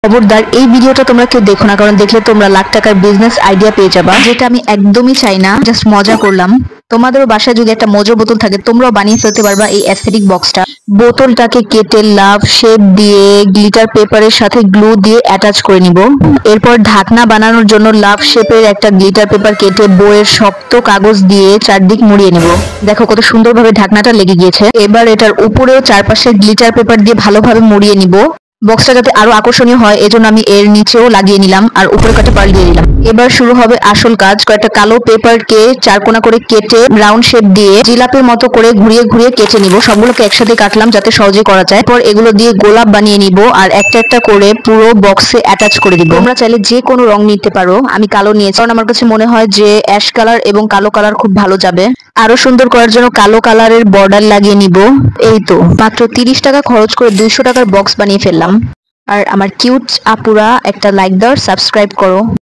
খবরদার এই ভিডিওটা তোমরা কেউ দেখো না, কারণ দেখলে তোমরা লাখ টাকার বিজনেস আইডিয়া পেয়ে যাবা, যেটা আমি একদমই চাই না। জাস্ট মজা করলাম। তোমাদেরও বাসায় যদি একটা মজার বোতল থাকে, তোমরাও বানিয়ে ফেলতে পারবা এই অ্যাস্থেটিক বক্সটা। বোতলটাকে কেটে লাভ শেপ দিয়ে গ্লিটার পেপারের সাথে গ্লু দিয়ে অ্যাটাচ করে নিব। এরপর ঢাকনা বানানোর জন্য লাভ শেপের একটা গ্লিটার পেপার কেটে বইয়ের শক্ত কাগজ দিয়ে চারদিক মুড়িয়ে নিব। দেখো কত সুন্দরভাবে ঢাকনাটা লেগে গিয়েছে। এবার এটার উপরেও চারপাশে গ্লিটার পেপার দিয়ে ভালোভাবে মুড়িয়ে নিব। বক্সটা যাতে আরো আকর্ষণীয় হয় এজন্য আমি এর নিচেও লাগিয়ে নিলাম আর উপরে কয়েকটা পার্ল দিয়ে দিলাম। এবার শুরু হবে আসল কাজ। কয়েকটা কালো পেপারকে চারকোনা করে কেটে রাউন্ড শেপ দিয়ে জিলাপির মতো করে ঘুরিয়ে ঘুরিয়ে কেটে নিব। সবগুলোকে একসাথে কাটলাম যাতে সহজে করা যায়। এরপর এগুলো দিয়ে গোলাপ বানিয়ে নিব আর একটা একটা করে পুরো বক্সে অ্যাটাচ করে দিব। তোমরা চাইলে যে কোনো রং নিতে পারো, আমি কালো নিয়েছি কারণ আমার কাছে মনে হয় যে অ্যাশ কালার এবং কালো কালার খুব ভালো যাবে। আরো সুন্দর করার জন্য কালো কালারের বর্ডার লাগিয়ে নিব। এই তো মাত্র 30 টাকা খরচ করে 200 টাকার বক্স বানিয়ে ফেললাম। আর আমার কিউট আপুরা একটা লাইক দাও, সাবস্ক্রাইব করো।